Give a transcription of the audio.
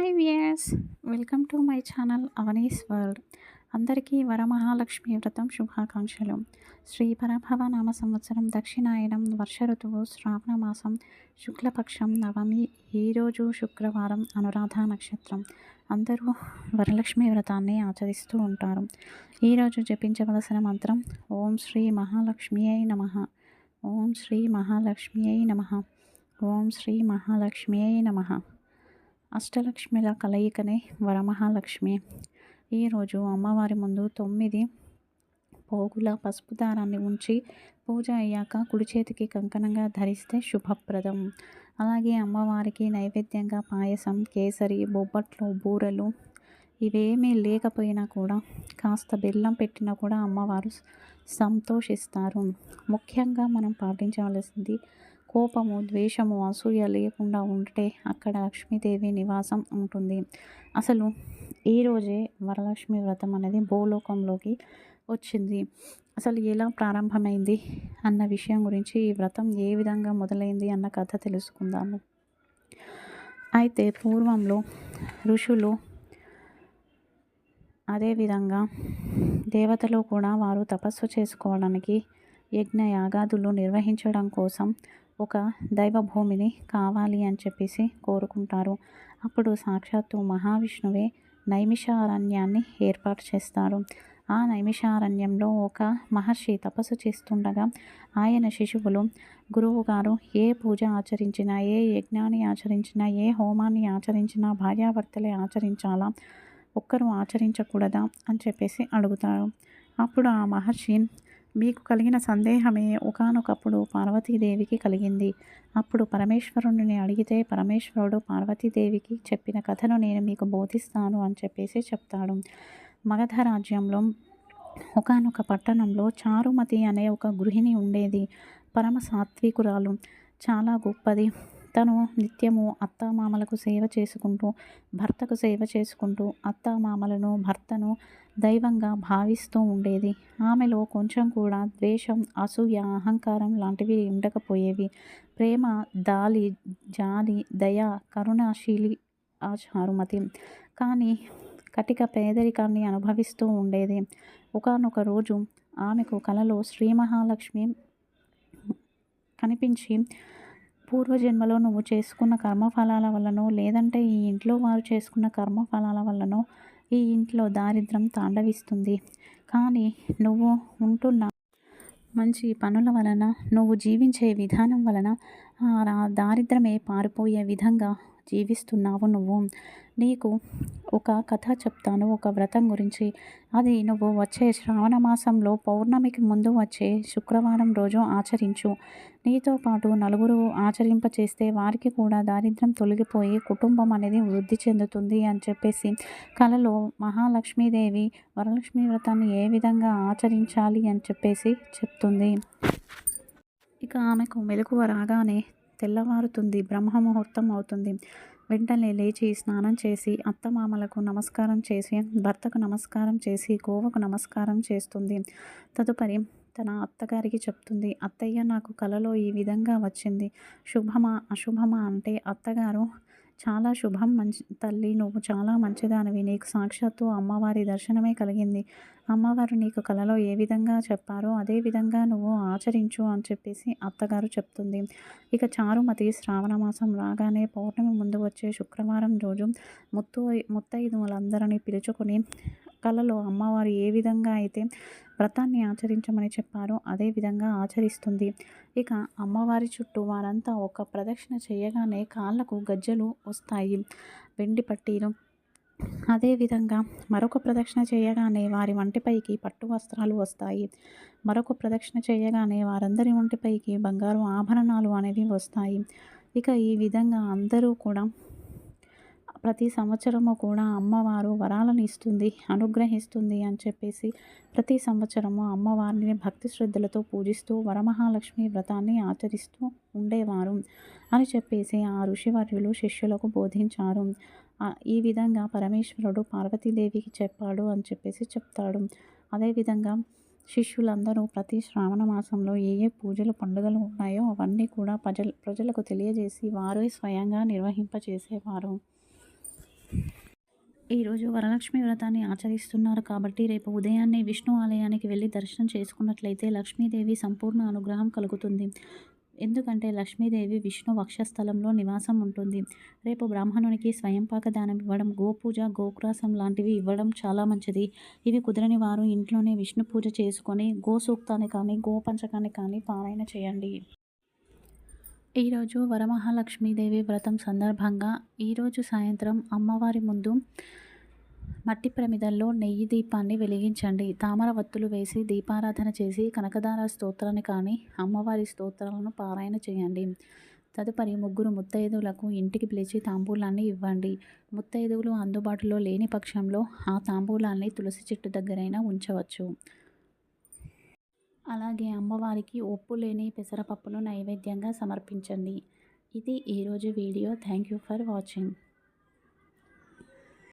Hi viewers, welcome to my channel Avani's world. అందరికీ వరమహాలక్ష్మి వ్రతం శుభాకాంక్షలు. శ్రీ పరభవ నామ సంవత్సరం దక్షిణాయనం వర్ష ఋతువు శ్రావణ మాసం శుక్లపక్షం నవమి. ఈరోజు శుక్రవారం, అనురాధ నక్షత్రం. అందరూ వరలక్ష్మి వ్రతాన్ని ఆచరిస్తూ ఉంటారు. ఈరోజు జపించవలసిన మంత్రం ఓం శ్రీ మహాలక్ష్మియై నమః, ఓం శ్రీ మహాలక్ష్మియై నమః, ఓం శ్రీ మహాలక్ష్మియై నమః. అష్టలక్ష్మిల కలయికనే వరమహాలక్ష్మి. ఈరోజు అమ్మవారి ముందు 9 పోగుల పసుపు దారాన్ని ఉంచి పూజ అయ్యాక కుడి చేతికి కంకణంగా ధరిస్తే శుభప్రదం. అలాగే అమ్మవారికి నైవేద్యంగా పాయసం, కేసరి, బొబ్బట్లు, బూరెలు ఇవేమీ లేకపోయినా కూడా కాస్త బెల్లం పెట్టినా కూడా అమ్మవారు సంతోషిస్తారు. ముఖ్యంగా మనం పాటించవలసింది కోపము, ద్వేషము, అసూయ లేకుండా ఉంటే అక్కడ లక్ష్మీదేవి నివాసం ఉంటుంది. అసలు ఈరోజే వరలక్ష్మి వ్రతం అనేది భూలోకంలోకి వచ్చింది. అసలు ఎలా ప్రారంభమైంది అన్న విషయం గురించి, ఈ వ్రతం ఏ విధంగా మొదలైంది అన్న కథ తెలుసుకుందాము. అయితే పూర్వంలో ఋషులు, అదేవిధంగా దేవతలు కూడా వారు తపస్సు చేసుకోవడానికి, యజ్ఞ యాగాదులు నిర్వహించడం కోసం ఒక దైవభూమిని కావాలి అని చెప్పేసి కోరుకుంటారు. అప్పుడు సాక్షాత్తు మహావిష్ణువే నైమిషారణ్యాన్ని ఏర్పాటు చేస్తారు. ఆ నైమిషారణ్యంలో ఒక మహర్షి తపస్సు చేస్తుండగా ఆయన శిశువులు, గురువుగారు ఏ పూజ ఆచరించినా, ఏ యజ్ఞాన్ని ఆచరించినా, ఏ హోమాన్ని ఆచరించినా భార్యాభర్తలే ఆచరించాలా, ఒక్కరు ఆచరించకూడదా అని చెప్పేసి అడుగుతారు. అప్పుడు ఆ మహర్షి, మీకు కలిగిన సందేహమే ఒకానొకప్పుడు పార్వతీదేవికి కలిగింది. అప్పుడు పరమేశ్వరుడిని అడిగితే పరమేశ్వరుడు పార్వతీదేవికి చెప్పిన కథను నేను మీకు బోధిస్తాను అని చెప్పేసి చెప్తాడు. మగధ రాజ్యంలో ఒకానొక పట్టణంలో చారుమతి అనే ఒక గృహిణి ఉండేది. పరమ సాత్వికురాలు, చాలా గొప్పది. తను నిత్యము అత్తామామలకు సేవ చేసుకుంటూ, భర్తకు సేవ చేసుకుంటూ, అత్తామామలను, భర్తను దైవంగా భావిస్తూ ఉండేది. ఆమెలో కొంచెం కూడా ద్వేషం, అసూయ, అహంకారం లాంటివి ఉండకపోయేవి. ప్రేమ, దాలి, జాలి, దయ, కరుణాశీలి ఆ చారుమతి. కానీ కటిక పేదరికాన్ని అనుభవిస్తూ ఉండేది. ఒకానొక రోజు ఆమెకు కలలో శ్రీ మహాలక్ష్మి కనిపించి, పూర్వజన్మలో నువ్వు చేసుకున్న కర్మఫలాల వల్లనో, లేదంటే ఈ ఇంట్లో వారు చేసుకున్న కర్మఫలాల వల్లనో ఈ ఇంట్లో దారిద్రం తాండవిస్తుంది. కానీ నువ్వు ఉంటున్న మంచి పనుల వలన, నువ్వు జీవించే విధానం వలన ఆ దారిద్రమే పారిపోయే విధంగా జీవిస్తున్నావు నువ్వు. నీకు ఒక కథ చెప్తాను, ఒక వ్రతం గురించి. అది నువ్వు వచ్చే శ్రావణ మాసంలో పౌర్ణమికి ముందు వచ్చే శుక్రవారం రోజు ఆచరించు. నీతో పాటు నలుగురు ఆచరింపచేస్తే వారికి కూడా దారిద్రం తొలగిపోయి కుటుంబం అనేది వృద్ధి చెందుతుంది అని చెప్పేసి కలలో మహాలక్ష్మీదేవి వరలక్ష్మి వ్రతాన్ని ఏ విధంగా ఆచరించాలి అని చెప్పేసి చెప్తుంది. ఇక ఆమెకు మెలకువ రాగానే తెల్లవారుతుంది, బ్రహ్మముహూర్తం అవుతుంది. వెంటనే లేచి స్నానం చేసి అత్తమామలకు నమస్కారం చేసి, భర్తకు నమస్కారం చేసి, గోవుకు నమస్కారం చేస్తుంది. తదుపరి తన అత్తగారికి చెప్తుంది, అత్తయ్య నాకు కలలో ఈ విధంగా వచ్చింది, శుభమా అశుభమా అంటే అత్తగారు, చాలా శుభం తల్లి, నువ్వు చాలా మంచిదానివి, నీకు సాక్షాత్తు అమ్మవారి దర్శనమే కలిగింది. అమ్మవారు నీకు కలలో ఏ విధంగా చెప్పారో అదే విధంగా నువ్వు ఆచరించు అని చెప్పేసి అత్తగారు చెప్తుంది. ఇక చారుమతి శ్రావణ మాసం రాగానే పౌర్ణమి ముందు వచ్చే శుక్రవారం రోజు ముత్తైదువులందరినీ పిలుచుకొని కలలో అమ్మవారు ఏ విధంగా అయితే వ్రతాన్ని ఆచరించమని చెప్పారో అదే విధంగా ఆచరిస్తుంది. ఇక అమ్మవారి చుట్టూ వారంతా ఒక ప్రదక్షిణ చేయగానే కాళ్ళకు గజ్జలు వస్తాయి, వెండి పట్టీలు. అదేవిధంగా మరొక ప్రదక్షిణ చేయగానే వారి వంటిపైకి పట్టు వస్త్రాలు వస్తాయి. మరొక ప్రదక్షిణ చేయగానే వారందరి ఒంటిపైకి బంగారు ఆభరణాలు అనేవి వస్తాయి. ఇక ఈ విధంగా అందరూ కూడా ప్రతి సంవత్సరము కూడా అమ్మవారు వరాలను ఇస్తుంది, అనుగ్రహిస్తుంది అని చెప్పేసి ప్రతి సంవత్సరము అమ్మవారిని భక్తి శ్రద్ధలతో పూజిస్తూ వరమహాలక్ష్మి వ్రతాన్ని ఆచరిస్తూ ఉండేవారు అని చెప్పేసి ఆ ఋషివర్యులు శిష్యులకు బోధించారు. ఈ విధంగా పరమేశ్వరుడు పార్వతీదేవికి చెప్పాడు అని చెప్పేసి చెప్తాడు. అదేవిధంగా శిష్యులందరూ ప్రతి శ్రావణ మాసంలో ఏ ఏ పూజలు, పండుగలు ఉన్నాయో అవన్నీ కూడా ప్రజలకు తెలియజేసి వారే స్వయంగా నిర్వహింపచేసేవారు. ఈరోజు వరలక్ష్మి వ్రతాన్ని ఆచరిస్తున్నారు కాబట్టి రేపు ఉదయాన్నే విష్ణు ఆలయానికి వెళ్ళి దర్శనం చేసుకున్నట్లయితే లక్ష్మీదేవి సంపూర్ణ అనుగ్రహం కలుగుతుంది. ఎందుకంటే లక్ష్మీదేవి విష్ణు వక్షస్థలంలో నివాసం ఉంటుంది. రేపు బ్రాహ్మణునికి స్వయంపాక దానం ఇవ్వడం, గోపూజ, గోగ్రాసం లాంటివి ఇవ్వడం చాలా మంచిది. ఇవి కుదరని వారు ఇంట్లోనే విష్ణు పూజ చేసుకొని గోసూక్తాన్ని కానీ, గోపంచకాన్ని కానీ పారాయణ చేయండి. ఈరోజు వరమహాలక్ష్మీదేవి వ్రతం సందర్భంగా ఈరోజు సాయంత్రం అమ్మవారి ముందు మట్టి ప్రమిదల్లో నెయ్యి దీపాన్ని వెలిగించండి. తామర వత్తులు వేసి దీపారాధన చేసి కనకదార స్తోత్రాన్ని కానీ అమ్మవారి స్తోత్రాలను పారాయణ చేయండి. తదుపరి ముగ్గురు ముత్తైదువులకు ఇంటికి పిలిచి తాంబూలాన్ని ఇవ్వండి. ముత్తైదువులు అందుబాటులో లేని పక్షంలో ఆ తాంబూలాన్ని తులసి చెట్టు దగ్గరైనా ఉంచవచ్చు. అలాగే అమ్మవారికి ఉప్పు లేని పెసరపప్పును నైవేద్యంగా సమర్పించండి. ఇది ఈరోజు video. Thank you for watching.